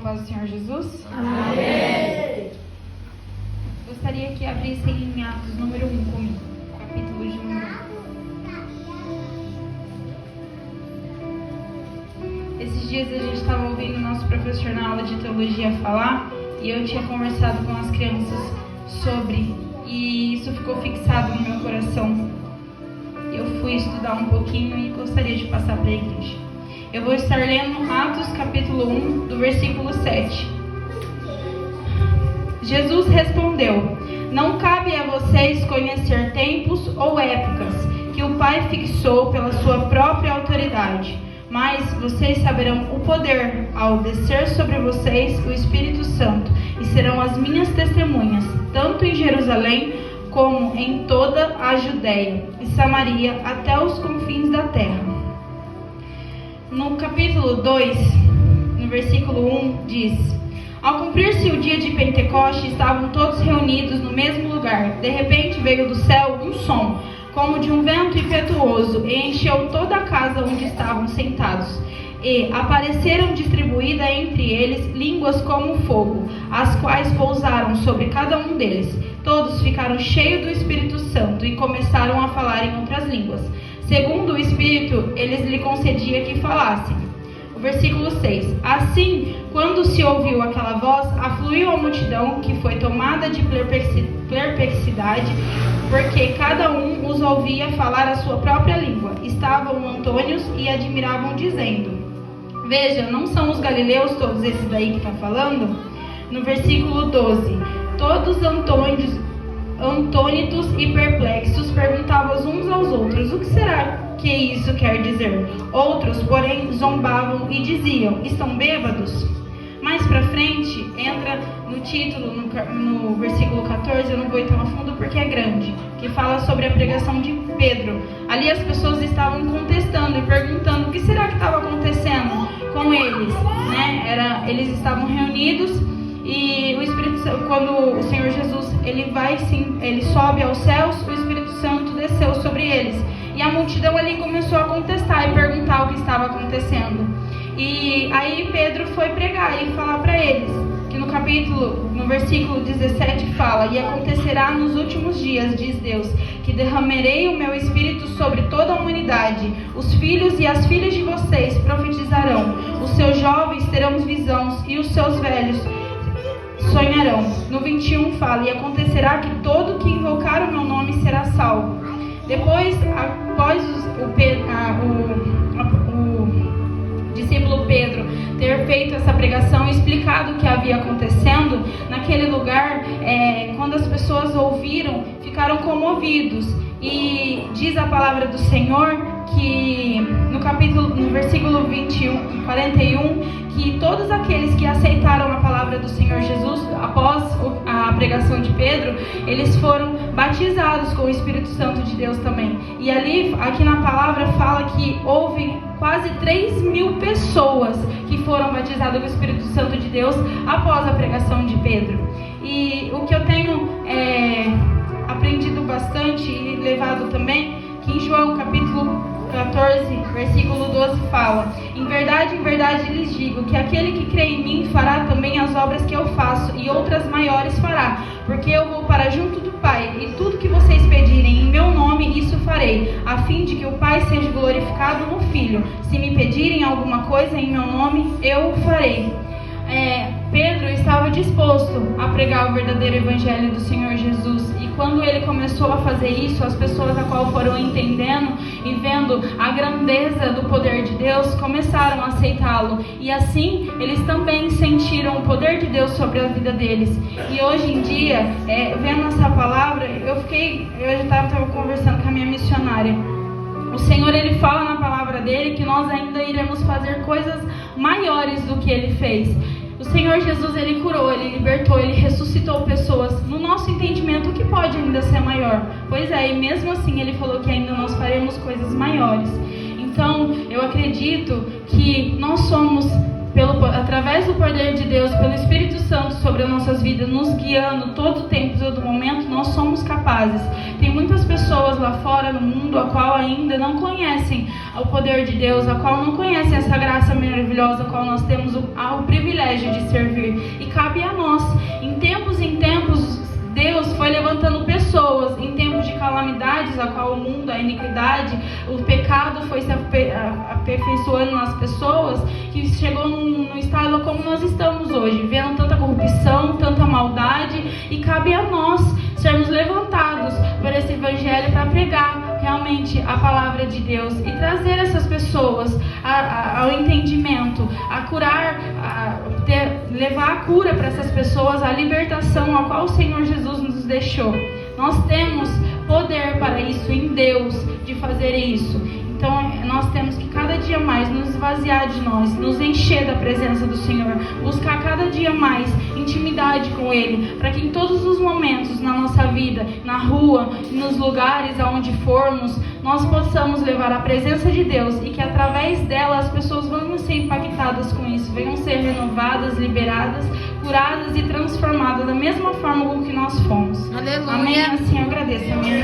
paz do Senhor Jesus. Amém. Gostaria que abrissem em Atos número 1 comigo, capítulo de número 1. Esses dias a gente estava ouvindo o nosso professor na aula de teologia falar, e eu tinha conversado com as crianças sobre, e isso ficou fixado no meu coração. Eu fui estudar um pouquinho e gostaria de passar para a igreja. Eu vou estar lendo Atos capítulo 1, do versículo 7. Jesus respondeu: não cabe a vocês conhecer tempos ou épocas que o Pai fixou pela sua própria autoridade, mas vocês saberão o poder ao descer sobre vocês o Espírito Santo, e serão as minhas testemunhas, tanto em Jerusalém como em toda a Judéia e Samaria, até os confins da terra. No capítulo 2, no versículo 1, diz: ao cumprir-se o dia de Pentecoste, estavam todos reunidos no mesmo lugar. De repente veio do céu um som, como de um vento impetuoso, e encheu toda a casa onde estavam sentados. E apareceram distribuídas entre eles línguas como fogo, as quais pousaram sobre cada um deles. Todos ficaram cheios do Espírito Santo e começaram a falar em outras línguas, segundo o Espírito eles lhe concedia que falassem. O versículo 6. Assim, quando se ouviu aquela voz, afluiu a multidão, que foi tomada de perplexidade, porque cada um os ouvia falar a sua própria língua. Estavam antônios e admiravam, dizendo: veja, não são os galileus todos esses daí que estão falando? No versículo 12. Todos antônitos e perplexos perguntavam uns aos outros: o que será que isso quer dizer? Outros, porém, zombavam e diziam: estão bêbados? Mais pra frente, entra no título, no versículo 14, eu não vou ir tão a fundo porque é grande, que fala sobre a pregação de Pedro. Ali as pessoas estavam contestando e perguntando o que será que estava acontecendo com eles, né? Eles estavam reunidos e o Espírito Santo, quando o Senhor Jesus ele sobe aos céus, o Espírito Santo desceu sobre eles. E a multidão ali começou a contestar e perguntar o que estava acontecendo. E aí Pedro foi pregar e falar para eles, que no versículo 17 fala: e acontecerá nos últimos dias, diz Deus, que derramarei o meu Espírito sobre toda a humanidade. Os filhos e as filhas de vocês profetizarão, os seus jovens terão visões e os seus velhos sonharão. No 21 fala: e acontecerá que todo que invocar o meu nome será salvo. Depois, após o discípulo Pedro ter feito essa pregação e explicado o que havia acontecendo naquele lugar, quando as pessoas ouviram, ficaram comovidos. E diz a palavra do Senhor que no versículo 41, que todos aqueles que aceitaram a palavra do Senhor Jesus após a pregação de Pedro, eles foram batizados com o Espírito Santo de Deus também. E aqui na palavra fala que houve quase 3.000 pessoas que foram batizadas com o Espírito Santo de Deus após a pregação de Pedro. E o que eu tenho aprendido bastante e levado também, que em João capítulo 14, versículo 12 fala: em verdade lhes digo, que aquele que crê em mim fará também as obras que eu faço, e outras maiores fará, porque eu vou para junto do Pai, e tudo que vocês pedirem em meu nome, isso farei, a fim de que o Pai seja glorificado no Filho. Se me pedirem alguma coisa em meu nome, eu o farei. Pedro estava disposto a pregar o verdadeiro evangelho do Senhor Jesus, e quando ele começou a fazer isso, as pessoas a qual foram entendendo e vendo a grandeza do poder de Deus, começaram a aceitá-lo, e assim eles também sentiram o poder de Deus sobre a vida deles. E hoje em dia, vendo essa palavra, eu já estava conversando com a minha missionária. O Senhor, ele fala na palavra dele que nós ainda iremos fazer coisas maiores do que ele fez. O Senhor Jesus, ele curou, ele libertou, ele ressuscitou pessoas. No nosso entendimento, o que pode ainda ser maior? Pois é, e mesmo assim ele falou que ainda nós faremos coisas maiores. Então, eu acredito que nós somos, através do poder de Deus, pelo Espírito Santo sobre as nossas vidas, nos guiando todo o tempo, todo momento, nós somos capazes. Tem muitas pessoas lá fora no mundo a qual ainda não conhecem o poder de Deus, a qual não conhecem essa graça maravilhosa, a qual nós temos o privilégio de servir. E cabe a nós. Em tempos, Deus foi levantando pessoas em tempos de calamidades, a qual o mundo, a iniquidade, o pecado foi se aperfeiçoando nas pessoas, que chegou num estado como nós estamos hoje, vendo tanta corrupção, tanta maldade, e cabe a nós sermos levantados por esse evangelho para pregar realmente a palavra de Deus e trazer essas pessoas ao entendimento, a curar, levar a cura para essas pessoas, a libertação a qual o Senhor Jesus nos deixou. Nós temos poder para isso em Deus, de fazer isso. Então nós temos que cada dia mais nos esvaziar de nós, nos encher da presença do Senhor, buscar cada dia mais intimidade com Ele, para que em todos os momentos na nossa vida, na rua, nos lugares aonde formos, nós possamos levar a presença de Deus e que através dela as pessoas venham ser impactadas com isso, venham ser renovadas, liberadas, curadas e transformadas da mesma forma com que nós fomos. Aleluia. Amém? Assim eu agradeço. Amém.